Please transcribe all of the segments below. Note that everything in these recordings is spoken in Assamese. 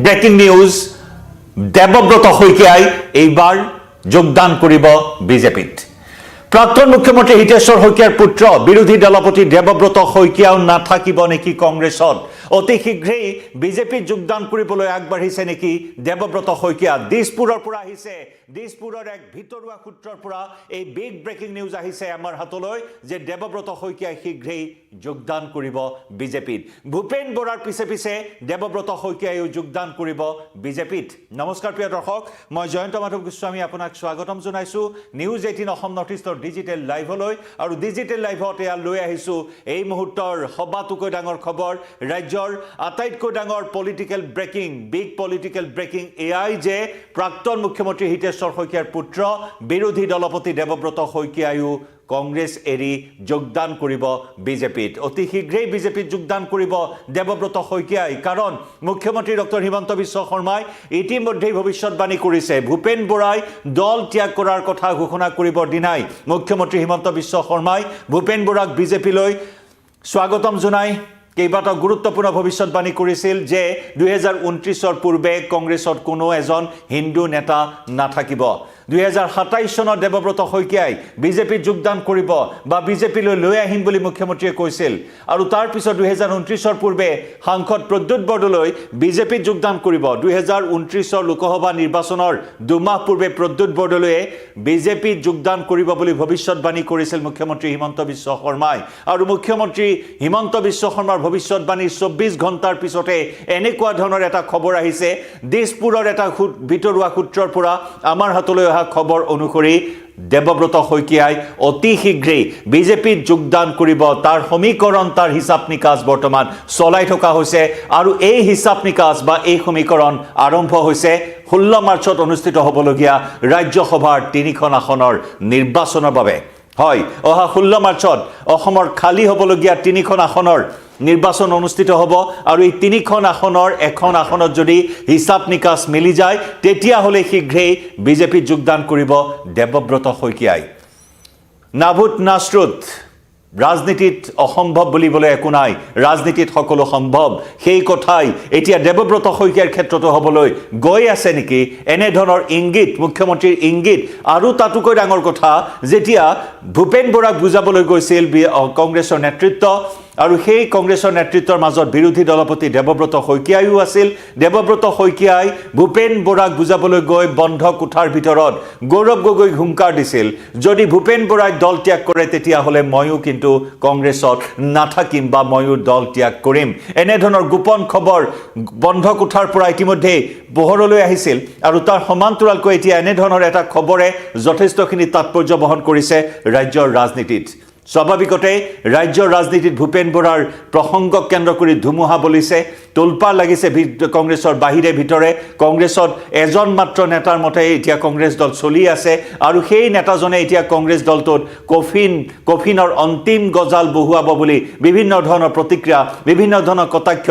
ব্ৰেকিং নিউজ দেৱব্ৰত শইকীয়াই এইবাৰ যোগদান কৰিব বিজেপিত প্ৰাক্তন মুখ্যমন্ত্ৰী হিতেশ্বৰ শইকীয়াৰ পুত্ৰ বিৰোধী দলপতি দেৱব্ৰত শইকীয়াও নাথাকিব নেকি কংগ্ৰেছত অতি শীঘ্ৰেই বিজেপিত যোগদান কৰিবলৈ আগবাঢ়িছে নেকি দেৱব্ৰত শইকীয়া দিছপুৰৰ পৰা আহিছে দিছপুৰৰ এক ভিতৰুৱা সূত্ৰৰ পৰা এই বিগ ব্ৰেকিং নিউজ আহিছে আমাৰ হাতলৈ যে দেৱব্ৰত শইকীয়াই শীঘ্ৰেই যোগদান কৰিব বিজেপিত ভূপেন বৰাৰ পিছে পিছে দেৱব্ৰত শইকীয়াইও যোগদান কৰিব বিজেপিত নমস্কাৰ প্ৰিয় দৰ্শক মই জয়ন্ত মাধৱ গোস্বামী আপোনাক স্বাগতম জনাইছো নিউজ 18 অসম নৰ্থ ইষ্টৰ ডিজিটেল লাইভলৈ আৰু ডিজিটেল লাইভত এয়া লৈ আহিছো এই মুহূৰ্তৰ সবাতোকৈ ডাঙৰ খবৰ ৰাজ্যৰ আটাইতকৈ ডাঙৰ political breaking big political breaking AI যে প্ৰাক্তন মুখ্যমন্ত্ৰী হিতেশ্বৰ শইকীয়াৰ পুত্ৰ বিৰোধী দলপতি দেৱব্ৰত শইকীয়াইও কংগ্ৰেছ এৰি যোগদান কৰিব বিজেপিত অতি শীঘ্ৰেই বিজেপিত যোগদান কৰিব দেৱব্ৰত শইকীয়াই কাৰণ মুখ্যমন্ত্ৰী ডক্টৰ হিমন্ত বিশ্ব শৰ্মাই ইতিমধ্যে ভৱিষ্যতবাণী কৰিছে ভূপেন বৰাই দল ত্যাগ কৰাৰ কথা ঘোষণা কৰিবৰ দিনাই মুখ্যমন্ত্ৰী হিমন্ত বিশ্ব শৰ্মাই ভূপেন বৰাক বিজেপিলৈ স্বাগতম জনাই কেইবাটাও গুৰুত্বপূৰ্ণ ভৱিষ্যতবাণী কৰিছিল যে 2029 পূৰ্বে কংগ্ৰেছত কোনো এজন হিন্দু নেতা নাথাকিব 2027 চনত দেৱব্ৰত শইকীয়াই বিজেপিত যোগদান কৰিব বা বিজেপিলৈ লৈ আহিম বুলি মুখ্যমন্ত্ৰীয়ে কৈছিল আৰু তাৰ পিছত 2029 পূৰ্বে সাংসদ প্ৰদ্যুৎ বৰদলৈ বিজেপিত যোগদান কৰিব 2029 লোকসভা নিৰ্বাচনৰ দুমাহ পূৰ্বে প্ৰদ্যুৎ বৰদলৈয়ে বিজেপিত যোগদান কৰিব বুলি ভৱিষ্যতবাণী কৰিছিল মুখ্যমন্ত্ৰী হিমন্ত বিশ্ব শৰ্মাই আৰু মুখ্যমন্ত্ৰী হিমন্ত বিশ্ব শৰ্মাৰ ভৱিষ্যতবাণীৰ 24 ঘণ্টাৰ পিছতে এনেকুৱা ধৰণৰ এটা খবৰ আহিছে দিছপুৰৰ এটা ভিতৰুৱা সূত্ৰৰ পৰা আমাৰ হাতলৈ অহা খবৰ অনুসৰি দেৱব্ৰত শইকীয়াই অতি শীঘ্ৰেই বিজেপিত যোগদান কৰিব তাৰ সমীকৰণ তাৰ হিচাপ নিকাচ বৰ্তমান চলাই থকা হৈছে আৰু এই হিচাপ নিকাচ বা এই সমীকৰণ আৰম্ভ হৈছে 16 মাৰ্চত অনুষ্ঠিত হ'বলগীয়া ৰাজ্যসভাৰ 3খন আসনৰ নিৰ্বাচনৰ বাবে হয় অহা 16 মাৰ্চত অসমৰ খালি হ'বলগীয়া 3খন আসনৰ নিৰ্বাচন অনুষ্ঠিত হ'ব আৰু এই 3খন আসনৰ এখন আসনত যদি হিচাপ নিকাচ মিলি যায় তেতিয়া হলে শীঘ্ৰেই বিজেপিত যোগদান কৰিব দেৱব্ৰত শইকীয়াই নাভুত নাছৰুত ৰাজনীতিত অসম্ভৱ বুলিবলৈ একো নাই ৰাজনীতিত সকলো সম্ভৱ সেই কথাই এতিয়া দেৱব্ৰত শইকীয়াৰ ক্ষেত্ৰতো হ'বলৈ গৈ আছে নেকি এনে ধৰণৰ ইংগিত মুখ্যমন্ত্ৰীৰ ইংগিত আৰু তাতোকৈ ডাঙৰ কথা যেতিয়া ভূপেন বৰাক বুজাবলৈ গৈছিল কংগ্ৰেছৰ নেতৃত্ব আৰু সেই কংগ্ৰেছৰ নেতৃত্বৰ মাজত বিৰোধী দলপতি দেৱব্ৰত শইকীয়াইও আছিল দেৱব্ৰত শইকীয়াই ভূপেন বৰাক বুজাবলৈ গৈ বন্ধ কোঠাৰ ভিতৰত গৌৰৱ গগৈ হুংকাৰ দিছিল যদি ভূপেন বৰাই দল ত্যাগ কৰে তেতিয়া হলে ময়ো কিন্তু কংগ্ৰেছত নাথাকিম বা ময়ো দল ত্যাগ কৰিম এনে ধৰণৰ গোপন খবৰ বন্ধ কোঠাৰ পৰা ইতিমধ্যে পোহৰলৈ আহিছিল আৰু তাৰ সমান্তৰালকৈ এতিয়া এনে ধৰণৰ এটা খবৰে যথেষ্টখিনি তাৎপৰ্য বহন কৰিছে ৰাজ্যৰ ৰাজনীতিত স্বাভাৱিকতে ৰাজ্যৰ ৰাজনীতিত ভূপেন বৰাৰ প্ৰসংগক কেন্দ্ৰ কৰি ধুমুহা বলিছে তোলপাৰ লাগিছে কংগ্ৰেছৰ বাহিৰে ভিতৰে কংগ্ৰেছত এজন মাত্ৰ নেতাৰ মতে এতিয়া কংগ্ৰেছ দল চলি আছে আৰু সেই নেতাজনে এতিয়া কংগ্ৰেছ দলটোত কফিনৰ অন্তিম গজাল বহুৱাব বুলি বিভিন্ন ধৰণৰ প্ৰতিক্ৰিয়া বিভিন্ন ধৰণৰ কটাক্ষ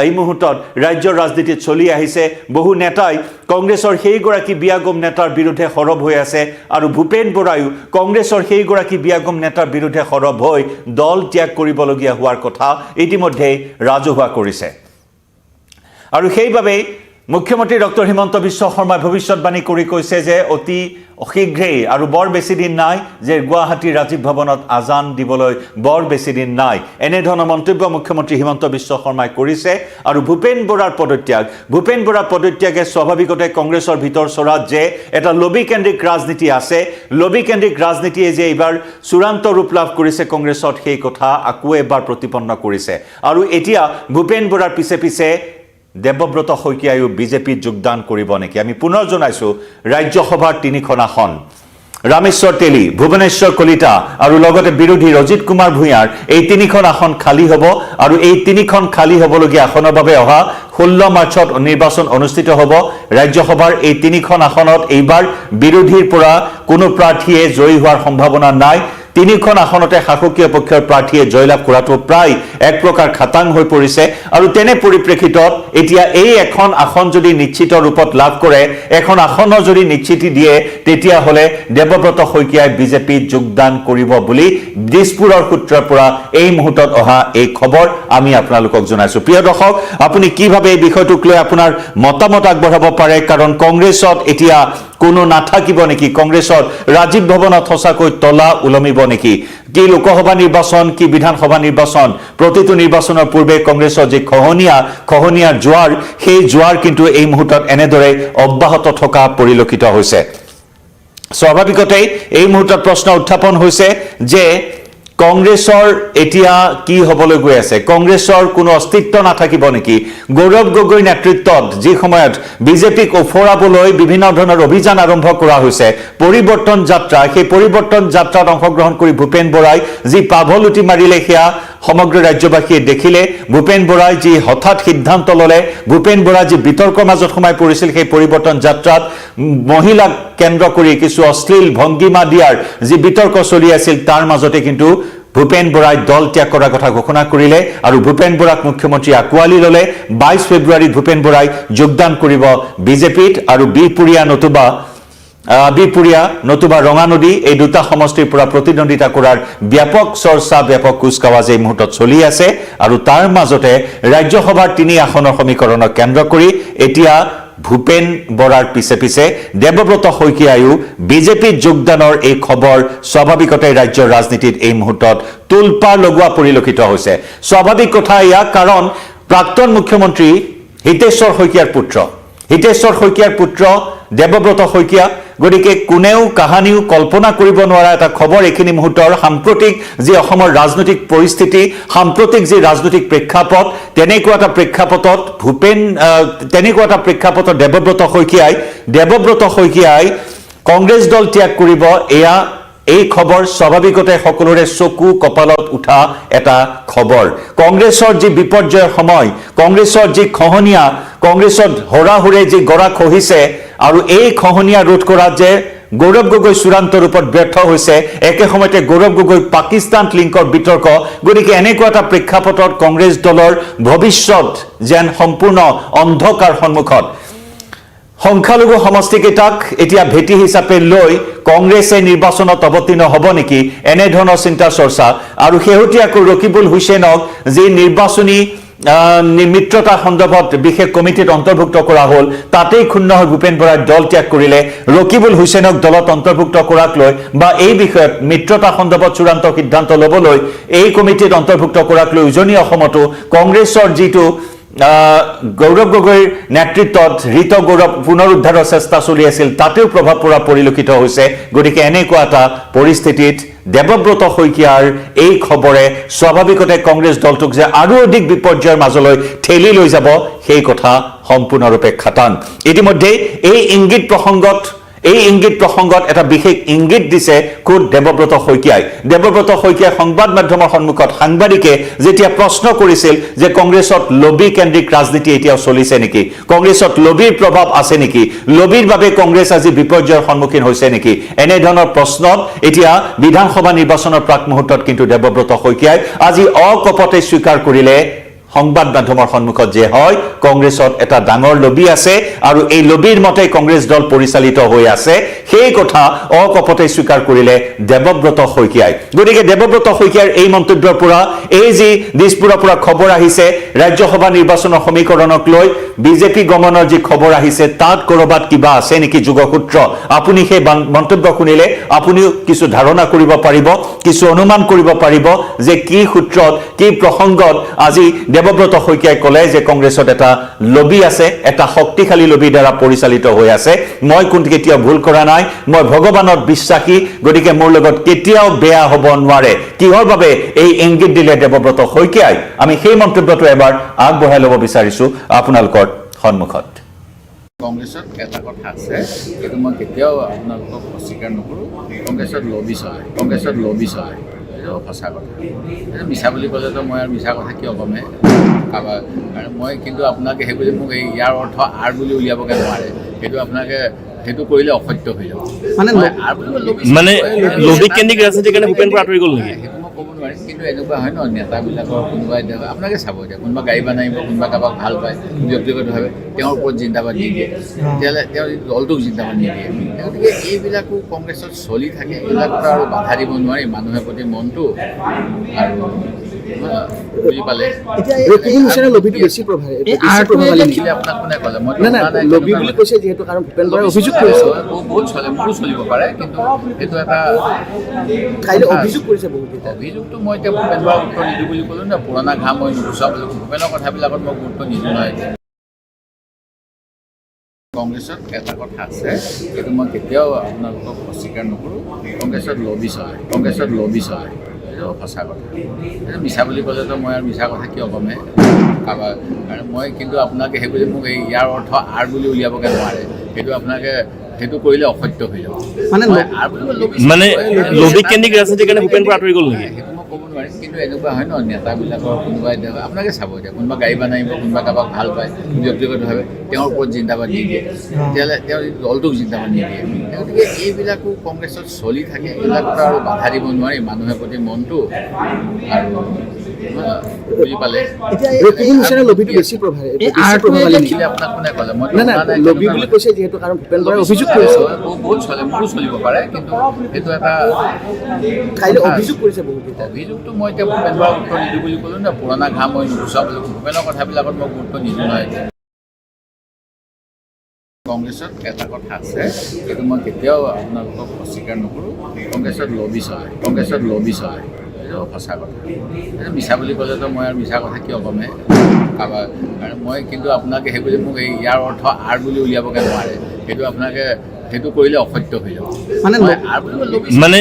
এই মুহূৰ্তত ৰাজ্যৰ ৰাজনীতিত চলি আহিছে বহু নেতাই কংগ্ৰেছৰ সেইগৰাকী বিয়াগম নেতাৰ বিৰুদ্ধে সৰব হৈ আছে আৰু ভূপেন বৰায়ো কংগ্ৰেছৰ সেইগৰাকী বিয়াগম নেতাৰ বিৰুদ্ধে সৰব হৈ দল ত্যাগ কৰিবলগীয়া হোৱাৰ কথা ইতিমধ্যে ৰাজহুৱা কৰিছে আৰু সেইবাবে মুখ্যমন্ত্ৰী ডক্টৰ হিমন্ত বিশ্ব শৰ্মাই ভৱিষ্যতবাণী কৰি কৈছে যে অতি শীঘ্ৰেই আৰু বৰ বেছি দিন নাই যে গুৱাহাটীৰ ৰাজীৱ ভৱনত আজান দিবলৈ বৰ বেছি দিন নাই এনে ধৰণৰ মন্তব্য মুখ্যমন্ত্ৰী হিমন্ত বিশ্ব শৰ্মাই কৰিছে আৰু ভূপেন বৰাৰ পদত্যাগে স্বাভাৱিকতে কংগ্ৰেছৰ ভিতৰ চৰাত যে এটা লবিকেন্দ্ৰিক ৰাজনীতি আছে লবিকেন্দ্ৰিক ৰাজনীতিয়ে যে এইবাৰ চূড়ান্ত ৰূপ লাভ কৰিছে কংগ্ৰেছত সেই কথা আকৌ এবাৰ প্ৰতিপন্ন কৰিছে আৰু এতিয়া ভূপেন বৰাৰ পিছে পিছে দেৱব্ৰত শইকীয়াইও বিজেপিত যোগদান কৰিব নেকি আমি পুনৰ জনাইছো ৰাজ্যসভাৰ 3খন আসন ৰামেশ্বৰ তেলী ভুৱনেশ্বৰ কলিতা আৰু লগতে বিৰোধী ৰজিত কুমাৰ ভূঞাৰ এই 3খন আসন খালি হ'ব আৰু এই 3খন খালি হ'বলগীয়া আসনৰ বাবে অহা 16 মাৰ্চত নিৰ্বাচন অনুষ্ঠিত হ'ব ৰাজ্যসভাৰ এই 3খন আসনত এইবাৰ বিৰোধীৰ পৰা কোনো প্ৰাৰ্থীয়ে জয়ী হোৱাৰ সম্ভাৱনা নাই তিনিখন আসনতে শাসকীয় পক্ষৰ প্ৰাৰ্থীয়ে জয়লাভ কৰাটো প্ৰায় এক প্ৰকাৰ খাটাং হৈ পৰিছে আৰু তেনে পৰিপ্ৰেক্ষিতত এতিয়া এই এখন আসন যদি নিশ্চিত ৰূপত লাভ কৰে এখন আসনৰ যদি নিশ্চিতি দিয়ে তেতিয়া হলে দেৱব্ৰত শইকীয়াই বিজেপিত যোগদান কৰিব বুলি দিছপুৰৰ সূত্ৰৰ পৰা এই মুহূৰ্তত অহা এই খবৰ আমি আপোনালোকক জনাইছো প্ৰিয় দৰ্শক আপুনি কিভাৱে এই বিষয়টোক লৈ আপোনাৰ মতামত আগবঢ়াব পাৰে কাৰণ কংগ্ৰেছত এতিয়া কোনো নাথাকিব নেকি কংগ্ৰেছৰ ৰাজীৱ ভৱনত সঁচাকৈ তলা উলমিব নেকি কি লোকসভা নিৰ্বাচন কি বিধানসভা নিৰ্বাচন প্ৰতিটো নিৰ্বাচনৰ পূৰ্বে কংগ্ৰেছৰ যে খহনীয়াৰ জোৱাৰ সেই জোৱাৰ কিন্তু এই মুহূৰ্তত এনেদৰে অব্যাহত থকা পৰিলক্ষিত হৈছে স্বাভাৱিকতে এই মুহূৰ্তত প্ৰশ্ন উত্থাপন হৈছে যে কংগ্ৰেছৰ এতিয়া কি হ'বলৈ গৈ আছে কংগ্ৰেছৰ কোনো অস্তিত্ব নাথাকিব নেকি গৌৰৱ গগৈ নেতৃত্বত যি সময়ত বিজেপিক ওফৰাবলৈ বিভিন্ন ধৰণৰ অভিযান আৰম্ভ কৰা হৈছে পৰিৱৰ্তন যাত্ৰা সেই পৰিৱৰ্তন যাত্ৰাত অংশগ্ৰহণ কৰি ভূপেন বৰাই যি পাভলুটি মাৰিলে সেয়া সমগ্ৰ ৰাজ্যবাসীয়ে দেখিলে ভূপেন বৰাই যি হঠাৎ সিদ্ধান্ত ললে ভূপেন বৰা যি বিতৰ্কৰ মাজত সোমাই পৰিছিল সেই পৰিৱৰ্তন যাত্ৰাত মহিলাক কেন্দ্ৰ কৰি কিছু অশ্লীল ভংগীমা দিয়াৰ যি বিতৰ্ক চলি আছিল তাৰ মাজতে কিন্তু ভূপেন বৰাই দল ত্যাগ কৰাৰ কথা ঘোষণা কৰিলে আৰু ভূপেন বৰাক মুখ্যমন্ত্ৰী আকোৱালি ললে 22 ফেব্ৰুৱাৰীত ভূপেন বৰাই যোগদান কৰিব বিজেপিত আৰু বিপুৰীয়া নতুবা ৰঙানদী এই দুটা সমষ্টিৰ পৰা প্ৰতিদ্বন্দ্বিতা কৰাৰ ব্যাপক চৰ্চা ব্যাপক কুচকাৱাজ এই মুহূৰ্তত চলি আছে আৰু তাৰ মাজতে ৰাজ্যসভাৰ 3 আসনৰ সমীকৰণক কেন্দ্ৰ কৰি এতিয়া ভূপেন বৰাৰ পিছে দেৱব্ৰত শইকীয়ায়ো বিজেপিত যোগদানৰ এই খবৰ স্বাভাৱিকতে ৰাজ্যৰ ৰাজনীতিত এই মুহূৰ্তত তুলপাৰ লগোৱা পৰিলক্ষিত হৈছে স্বাভাৱিক কথা ইয়া কাৰণ প্ৰাক্তন মুখ্যমন্ত্ৰী হিতেশ্বৰ শইকীয়াৰ পুত্ৰ দেৱব্ৰত শইকীয়া গতিকে কোনেও কাহানিও কল্পনা কৰিব নোৱাৰা এটা খবৰ এইখিনি মুহূৰ্তৰ সাম্প্ৰতিক যি অসমৰ ৰাজনৈতিক পৰিস্থিতি সাম্প্ৰতিক যি ৰাজনৈতিক প্ৰেক্ষাপট তেনেকুৱা এটা প্ৰেক্ষাপটত দেৱব্ৰত শইকীয়াই কংগ্ৰেছ দল ত্যাগ কৰিব এয়া এই খবৰ স্বাভাৱিকতে সকলোৰে চকু কপালত উঠা এটা খবৰ কংগ্ৰেছৰ যি বিপৰ্যয়ৰ সময় কংগ্ৰেছৰ যি খহনীয়া কংগ্ৰেছত হৰাহুৰে যি গৰা খহিছে আৰু এই খহনীয়া ৰোধ কৰাত যে গৌৰৱ গগৈ চূড়ান্ত ৰূপত ব্যৰ্থ হৈছে একে সময়তে গৌৰৱ গগৈ পাকিস্তান লিংকৰ বিতৰ্ক গতিকে এনেকুৱা এটা প্ৰেক্ষাপটত কংগ্ৰেছ দলৰ ভৱিষ্যত যেন সম্পূৰ্ণ অন্ধকাৰ সন্মুখত সংখ্যালঘু সমষ্টিকেইটাক এতিয়া ভেটি হিচাপে লৈ কংগ্ৰেছে নিৰ্বাচনত অৱতীৰ্ণ হ'ব নেকি এনে ধৰণৰ চিন্তা চৰ্চা আৰু শেহতীয়াকৈ ৰকিবুল হুছেইনক যি নিৰ্বাচনী মিত্ৰতা সন্দৰ্ভত বিশেষ কমিটিত অন্তৰ্ভুক্ত কৰা হ'ল তাতেই ক্ষুণ্ণ হৈ ভূপেন বৰাই দল ত্যাগ কৰিলে ৰকিবুল হুছেইনক দলত অন্তৰ্ভুক্ত কৰাক লৈ বা এই বিষয়ত মিত্ৰতা সন্দৰ্ভত চূড়ান্ত সিদ্ধান্ত ল'বলৈ এই কমিটিত অন্তৰ্ভুক্ত কৰাক লৈ উজনি অসমতো কংগ্ৰেছৰ যিটো গৌৰৱ গগৈৰ নেতৃত্বত ঋত গৌৰৱ পুনৰুদ্ধাৰৰ চেষ্টা চলি আছিল তাতেও প্ৰভাৱ পৰা পৰিলক্ষিত হৈছে গতিকে এনেকুৱা এটা পৰিস্থিতিত দেৱব্ৰত শইকীয়াৰ এই খবৰে স্বাভাৱিকতে কংগ্ৰেছ দলটোক যে আৰু অধিক বিপৰ্যয়ৰ মাজলৈ ঠেলি লৈ যাব সেই কথা সম্পূৰ্ণৰূপে খাটাং ইতিমধ্যে এই ইংগিত প্ৰসংগত এটা বিশেষ ইংগিত দিছে খুদ দেৱব্ৰত শইকীয়াই সংবাদ মাধ্যমৰ সন্মুখত সাংবাদিকে যেতিয়া প্ৰশ্ন কৰিছিল যে কংগ্ৰেছত লবি কেন্দ্ৰিক ৰাজনীতি এতিয়াও চলিছে নেকি কংগ্ৰেছত লবিৰ প্ৰভাৱ আছে নেকি লবিৰ বাবে কংগ্ৰেছ আজি বিপৰ্যয়ৰ সন্মুখীন হৈছে নেকি এনে ধৰণৰ প্ৰশ্নত এতিয়া বিধানসভা নিৰ্বাচনৰ প্ৰাক মুহূৰ্তত কিন্তু দেৱব্ৰত শইকীয়াই আজি অকপতে স্বীকাৰ কৰিলে সংবাদ মাধ্যমৰ সন্মুখত যে হয় কংগ্ৰেছত এটা ডাঙৰ লবি আছে আৰু এই লবিৰ মতে কংগ্ৰেছ দল পৰিচালিত হৈ আছে সেই কথা অকপতে স্বীকাৰ কৰিলে দেৱব্ৰত শইকীয়াই গতিকে দেৱব্ৰত শইকীয়াৰ এই মন্তব্যৰ পৰা এই যি দিছপুৰৰ পৰা খবৰ আহিছে ৰাজ্যসভা নিৰ্বাচনৰ সমীকৰণক লৈ বিজেপি গমনৰ যি খবৰ আহিছে তাত কৰবাত কিবা আছে নেকি যোগসূত্ৰ আপুনি সেই মন্তব্য শুনিলে আপুনিও কিছু ধাৰণা কৰিব পাৰিব কিছু অনুমান কৰিব পাৰিব যে কি সূত্ৰত কি প্ৰসংগত আজি দেৱব্ৰত শইকীয়াই ক'লে যে কংগ্ৰেছত এটা লবি আছে এটা শক্তিশালী লবিৰ দ্বাৰা পৰিচালিত হৈ আছে মই কেতিয়াও ভুল কৰা নাই মই ভগৱানত বিশ্বাসী গতিকে মোৰ লগত কেতিয়াও বেয়া হ'ব নোৱাৰে কিহৰ বাবে এই ইংগিত দিলে দেৱব্ৰত শইকীয়াই আমি সেই মন্তব্যটো এবাৰ আগবঢ়াই ল'ব বিচাৰিছো আপোনালোকৰ সন্মুখত কংগ্ৰেছত এটা কথা আছে কিন্তু মই কেতিয়াও আপোনালোকক অস্বীকাৰ নকৰোঁ কংগ্ৰেছত লবি চলে এইটো সঁচা কথা এইটো মিছা বুলি ক'লেতো মই আৰু মিছা কথা কিয় ক'মে কাৰোবাৰ মই কিন্তু আপোনালোকে সেই বুলি মোক ইয়াৰ অৰ্থ আৰ বুলি উলিয়াবগৈ নোৱাৰে সেইটো আপোনালোকে সেইটো কৰিলে অসত্য হৈ যাব মানে লবি কেন্দ্ৰিক ৰাজনীতিৰ কাৰণে ভূপেন বৰা আঁতৰি গ'ল নেকি? সেইটো মই ক'ব নোৱাৰিম, কিন্তু এনেকুৱা হয় ন নেতাবিলাকৰ কোনোবাই আপোনালোকে চাব এতিয়া কোনোবা গাড়ী বনাব, কোনোবা কাৰোবাক ভাল পায় ব্যক্তিগতভাৱে তেওঁৰ ওপৰত জিন্দাবাদ নিদিয়ে, তেতিয়াহ'লে তেওঁ দলটোক জিন্দাবাদ নিদিয়ে। গতিকে এইবিলাকো কংগ্ৰেছত চলি থাকে, এইবিলাকতো আৰু বাধা দিব নোৱাৰি মানুহৰ প্ৰতি মনটো। আৰু বুজি পালে লবিটো বেছি আপোনাক কোনে ক'লে? মই লবি বুলি কৈছে যিহেতু, কাৰণ ভূপেন বৰাই অভিযোগ কৰিছে, বহুত চলে, মোৰো চলিব পাৰে, কিন্তু সেইটো এটা কাইলৈ অভিযোগ কৰিছে বহুত। অভিযোগটো মই এতিয়া ভূপেন বৰাক উত্তৰ নিদিওঁ বুলি ক'লোঁ না, পুৰণা ঘাম মই নুগুচাওঁ বুলি। ভূপেনৰ কথাবিলাকত মই গুৰুত্ব নিদিওঁ নহয়। কংগ্ৰেছত এটা কথা আছে, সেইটো মই কেতিয়াও আপোনালোকক অস্বীকাৰ নকৰোঁ, কংগ্ৰেছত লবি চলে, কংগ্ৰেছত লবি চলে, সেইটো সঁচা কথা। সেইটো মিছা বুলি ক'লেতো মই আৰু মিছা কথা কিয় ক'মে কাৰোবাৰ। আৰু মই কিন্তু আপোনালোকে সেই বুলি মোক এই ইয়াৰ অৰ্থ আৰ বুলি উলিয়াবগৈ নোৱাৰে, সেইটো আপোনালোকে সেইটো কৰিলে অসত্য হৈ যাব। মানে লবি কেন্দ্ৰিক ৰাজনীতিৰ কাৰণে ভূপেন বৰা আঁতৰি গ'ল নেকি? সেইটো মই ক'ব নোৱাৰিম, কিন্তু এনেকুৱা হয় ন নেতাবিলাকৰ কোনোবাই আপোনালোকে চাব এতিয়া কোনোবা গাড়ী বনাব, কোনোবা কাৰোবাক ভাল পায় ব্যক্তিগতভাৱে, তেওঁৰ ওপৰত জিন্দাবাদ নিদিয়ে, তেতিয়াহ'লে তেওঁ দলটোক জিন্দাবাদ নিদিয়ে। গতিকে এইবিলাকো কংগ্ৰেছত চলি থাকে, এইবিলাকতো আৰু বাধা দিব নোৱাৰি মানুহৰ প্ৰতি মনটো। আৰু বুজি পালে লবিটো বেছি আপোনাক কোনে ক'লে? মই লবি বুলি কৈছে যিহেতু, কাৰণ ভূপেন বৰাই অভিযোগ কৰিছে, বহুত চলে, মোৰো চলিব পাৰে, কিন্তু সেইটো এটা কাইলৈ অভিযোগ কৰিছে বহুত। অভিযোগটো মই এতিয়া ভূপেন বৰাক উত্তৰ নিদিওঁ বুলি ক'লোঁ না, পুৰণা ঘাম মই নুগুচাওঁ বুলি। ভূপেনৰ কথাবিলাকত মই গুৰুত্ব নিদিওঁ নহয়। কংগ্ৰেছত এটা কথা আছে, সেইটো মই কেতিয়াও আপোনালোকক অস্বীকাৰ নকৰোঁ, কংগ্ৰেছত লবি চলে, কংগ্ৰেছত লবি চলে, সেইটো সঁচা কথা। সেইটো মিছা বুলি ক'লেতো মই আৰু মিছা কথা কিয় ক'মে কাৰোবাৰ। আৰু মই কিন্তু আপোনালোকে সেই বুলি মোক এই ইয়াৰ অৰ্থ আৰ বুলি উলিয়াবগৈ নোৱাৰে, সেইটো আপোনালোকে সেইটো কৰিলে অসত্য হৈ যাব। মানে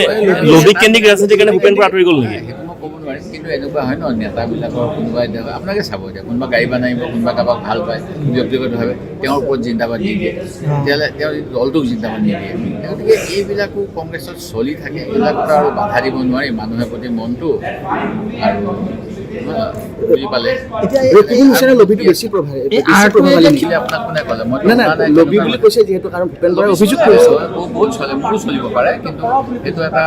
লবি কেন্দ্ৰিক ৰাজনীতিৰ কাৰণে ভূপেন বৰা আঁতৰি গ'ল নেকি? সেইটো মই ক'ব নোৱাৰিম, কিন্তু এনেকুৱা হয় ন নেতাবিলাকৰ কোনোবাই আপোনালোকে চাব এতিয়া কোনোবা গাড়ী বনাব, কোনোবা কাৰোবাক ভাল পায় ব্যক্তিগতভাৱে, তেওঁৰ ওপৰত জিন্দাবাদ নিদিয়ে, তেতিয়াহ'লে তেওঁ দলটোক জিন্দাবাদ নিদিয়ে। গতিকে এইবিলাকো কংগ্ৰেছত চলি থাকে, এইবিলাকতো আৰু বাধা দিব নোৱাৰি মানুহৰ প্ৰতি মনটো। আৰু বুজি পালে লবিটো বেছি আপোনাক কোনে ক'লে? মই লবি বুলি কৈছে যিহেতু, কাৰণ ভূপেন বৰাই অভিযোগ কৰিছে, বহুত চলে, মোৰো চলিব পাৰে, কিন্তু সেইটো এটা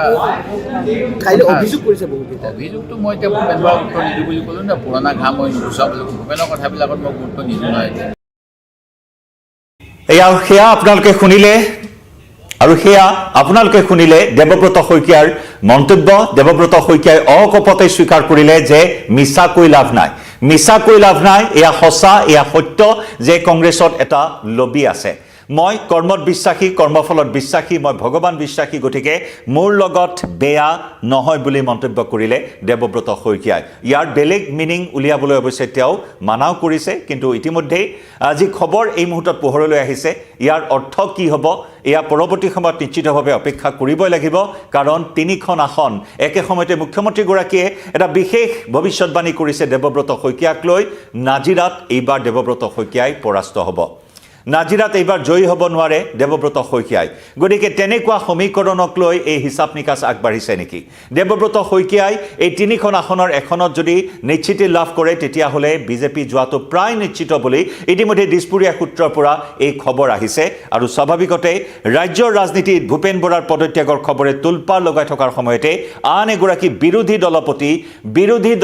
কাইলৈ অভিযোগ কৰিছে বহুত। অভিযোগটো মই এতিয়া ভূপেন বৰাক উত্তৰ নিদিওঁ বুলি ক'লোঁ না, পুৰণা ঘাম মই নুগুচাওঁ বুলি। ভূপেনৰ কথাবিলাকত মই গুৰুত্ব নিদিওঁ নহয়। সেয়া আপোনালোকে শুনিলে, আৰু সেয়া আপোনালোকে শুনিলে দেৱব্ৰত শইকীয়াৰ মন্তব্য। দেৱব্ৰত শইকীয়াই অকপতে স্বীকাৰ কৰিলে যে মিছা কৈ লাভ নাই, মিছা কৈ লাভ নাই, এয়া সঁচা, এয়া সত্য যে কংগ্ৰেছত এটা লবি আছে। মই কৰ্মত বিশ্বাসী, কৰ্মফলত বিশ্বাসী, মই ভগৱান বিশ্বাসী, গতিকে মোৰ লগত বেয়া নহয় বুলি মন্তব্য কৰিলে দেৱব্ৰত শইকীয়াই। ইয়াৰ বেলেগ মিনিং উলিয়াবলৈ অৱশ্যে তেওঁ মানাও কৰিছে, কিন্তু ইতিমধ্যেই আজি খবৰ এই মুহূৰ্তত পোহৰলৈ আহিছে। ইয়াৰ অৰ্থ কি হ'ব এয়া পৰৱৰ্তী সময়ত নিশ্চিতভাৱে অপেক্ষা কৰিবই লাগিব, কাৰণ 3খন আসন একে সময়তে মুখ্যমন্ত্ৰীগৰাকীয়ে এটা বিশেষ ভৱিষ্যতবাণী কৰিছে দেৱব্ৰত শইকীয়াক লৈ। নাজিৰাত এইবাৰ দেৱব্ৰত শইকীয়াই পৰাস্ত হ'ব, নাজিৰাত এইবাৰ জয়ী হ'ব নোৱাৰে দেৱব্ৰত শইকীয়াই। গতিকে তেনেকুৱা সমীকৰণক লৈ এই হিচাপ নিকাচ আগবাঢ়িছে নেকি? দেৱব্ৰত শইকীয়াই এই 3খন আসনৰ এখনত যদি নিশ্চিতি লাভ কৰে, তেতিয়াহ'লে বিজেপি যোৱাটো প্ৰায় নিশ্চিত বুলি ইতিমধ্যে দিছপুৰীয়া সূত্ৰৰ পৰা এই খবৰ আহিছে। আৰু স্বাভাৱিকতে ৰাজ্যৰ ৰাজনীতিত ভূপেন বৰাৰ পদত্যাগৰ খবৰে তোলপাৰ লগাই থকাৰ সময়তে আন এগৰাকী বিৰোধী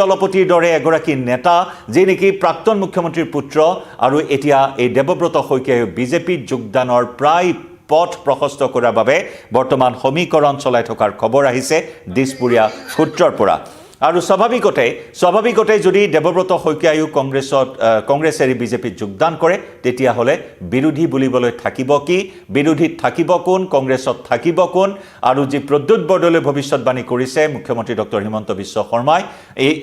দলপতিৰ দৰে এগৰাকী নেতা, যি নেকি প্ৰাক্তন মুখ্যমন্ত্ৰীৰ পুত্ৰ, আৰু এতিয়া এই দেৱব্ৰত শইকীয়া বিজেপিত যোগদানৰ প্ৰায় পথ প্ৰশস্ত কৰাৰ বাবে বৰ্তমান সমীকৰণ চলাই থকাৰ খবৰ আহিছে দিছপুৰীয়া সূত্ৰৰ পৰা। আৰু স্বাভাৱিকতে যদি দেৱব্ৰত শইকীয়ায়ো কংগ্ৰেছ এৰি বিজেপিত যোগদান কৰে, তেতিয়াহ'লে বিৰোধী বুলিবলৈ থাকিব কি? বিৰোধীত থাকিব কোন? কংগ্ৰেছত থাকিব কোন? আৰু যি প্ৰদ্যুৎ বৰদলৈ ভৱিষ্যতবাণী কৰিছে মুখ্যমন্ত্ৰী ডক্টৰ হিমন্ত বিশ্ব শৰ্মাই,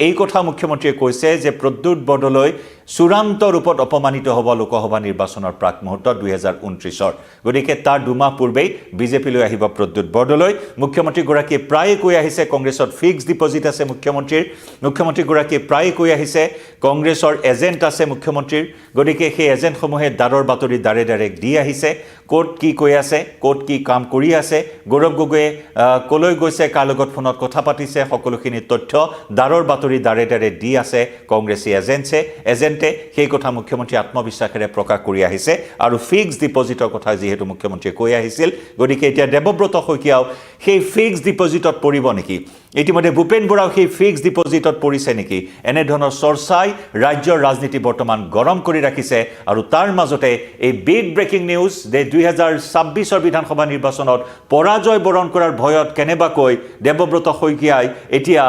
এই কথা মুখ্যমন্ত্ৰীয়ে কৈছে যে প্ৰদ্যুৎ বৰদলৈ চূড়ান্ত ৰূপত অপমানিত হ'ব লোকসভা নিৰ্বাচনৰ প্ৰাক মুহূৰ্তত 2029-ৰ। গতিকে তাৰ দুমাহ পূৰ্বেই বিজেপিলৈ আহিব প্ৰদ্যুৎ বৰদলৈ। মুখ্যমন্ত্ৰীগৰাকীয়ে প্ৰায়ে কৈ আহিছে কংগ্ৰেছত ফিক্সড ডিপজিট আছে মুখ্যমন্ত্ৰীগৰাকীয়ে প্ৰায়ে কৈ আহিছে কংগ্ৰেছৰ এজেণ্ট আছে মুখ্যমন্ত্ৰীৰ। গতিকে সেই এজেণ্টসমূহে দাৰৰ বাতৰি দাৰে দি আহিছে। ক'ত কি কৈ আছে, ক'ত কি কাম কৰি আছে, গৌৰৱ গগৈয়ে ক'লৈ গৈছে, কাৰ লগত ফোনত কথা পাতিছে, সকলোখিনি তথ্য দাৰৰ বাতৰি দাৰে দাৰে দি আছে কংগ্ৰেছী এজেণ্টে সেই কথা মুখ্যমন্ত্ৰী আত্মবিশ্বাসেৰে প্ৰকাশ কৰি আহিছে আৰু ফিক্সড ডিপজিটৰ কথা যিহেতু মুখ্যমন্ত্ৰীয়ে কৈ আহিছিল, গতিকে এতিয়া দেৱব্ৰত শইকীয়াও সেই ফিক্সড ডিপজিটত পৰিব নেকি, ইতিমধ্যে ভূপেন বৰাও সেই ফিক্সড ডিপজিটত পৰিছে নেকি, এনেধৰণৰ চৰ্চাই ৰাজ্যৰ ৰাজনীতি বৰ্তমান গৰম কৰি ৰাখিছে। আৰু তাৰ মাজতে এই বিগ ব্ৰেকিং নিউজ যে 2026 বিধানসভা নিৰ্বাচনত পৰাজয় বৰণ কৰাৰ ভয়ত কেনেবাকৈ দেৱব্ৰত শইকীয়াই এতিয়া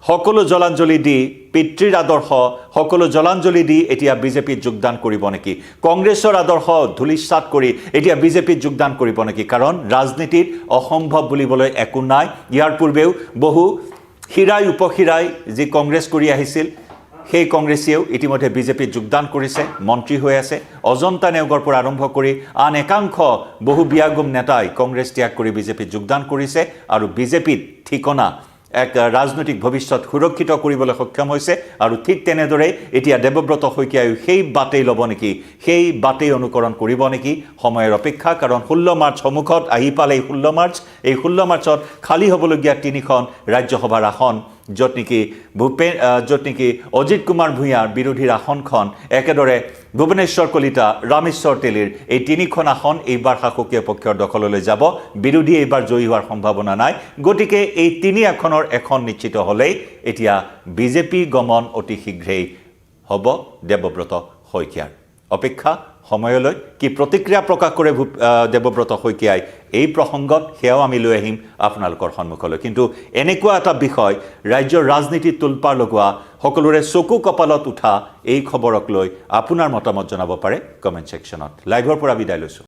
সকলো জলাঞ্জলি দি পিতৃৰ আদৰ্শ সকলো জলাঞ্জলি দি এতিয়া বিজেপিত যোগদান কৰিব নেকি, কংগ্ৰেছৰ আদৰ্শ ধূলিসাৎ কৰি এতিয়া বিজেপিত যোগদান কৰিব নেকি, কাৰণ ৰাজনীতিত অসম্ভৱ বুলিবলৈ একো নাই। ইয়াৰ পূৰ্বেও বহু হীৰাই উপহীৰাই যি কংগ্ৰেছ কৰি আহিছিল সেই কংগ্ৰেছীয়েও ইতিমধ্যে বিজেপিত যোগদান কৰিছে, মন্ত্ৰী হৈ আছে। অজন্তা নেওগৰ পৰা আৰম্ভ কৰি আন একাংশ বহু বিয়াগুম নেতাই কংগ্ৰেছ ত্যাগ কৰি বিজেপিত যোগদান কৰিছে আৰু বিজেপিত ঠিকনা এক ৰাজনৈতিক ভৱিষ্যত সুৰক্ষিত কৰিবলৈ সক্ষম হৈছে। আৰু ঠিক তেনেদৰে এতিয়া দেৱব্ৰত শইকীয়াই সেই বাটেই ল'ব নেকি, সেই বাটেই অনুকৰণ কৰিব নেকি, সময়ৰ অপেক্ষা। কাৰণ 16 মাৰ্চ সন্মুখত আহি পালে। এই 16 মাৰ্চত খালী হ'বলগীয়া 3খন ৰাজ্যসভাৰ আসন, য'ত নেকি অজিত কুমাৰ ভূঞাৰ বিৰোধীৰ আসনখন, একেদৰে ভুৱনেশ্বৰ কলিতা, ৰামেশ্বৰ তেলীৰ এই 3খন আসন এইবাৰ শাসকীয় পক্ষৰ দখললৈ যাব। বিৰোধী এইবাৰ জয়ী হোৱাৰ সম্ভাৱনা নাই। গতিকে এই 3 আসনৰ এখন নিশ্চিত হ'লেই এতিয়া বিজেপি গমন অতি শীঘ্ৰেই হ'ব দেৱব্ৰত শইকীয়াৰ। অপেক্ষা সময়লৈ কি প্ৰতিক্ৰিয়া প্ৰকাশ কৰে দেৱব্ৰত শইকীয়াই এই প্ৰসংগত, সেয়াও আমি লৈ আহিম আপোনালোকৰ সন্মুখলৈ। কিন্তু এনেকুৱা এটা বিষয় ৰাজ্যৰ ৰাজনীতিত তোলপাৰ লগোৱা, সকলোৰে চকু কপালত উঠা এই খবৰক লৈ আপোনাৰ মতামত জনাব পাৰে কমেণ্ট ছেকশ্যনত। লাইভৰ পৰা বিদায় লৈছোঁ।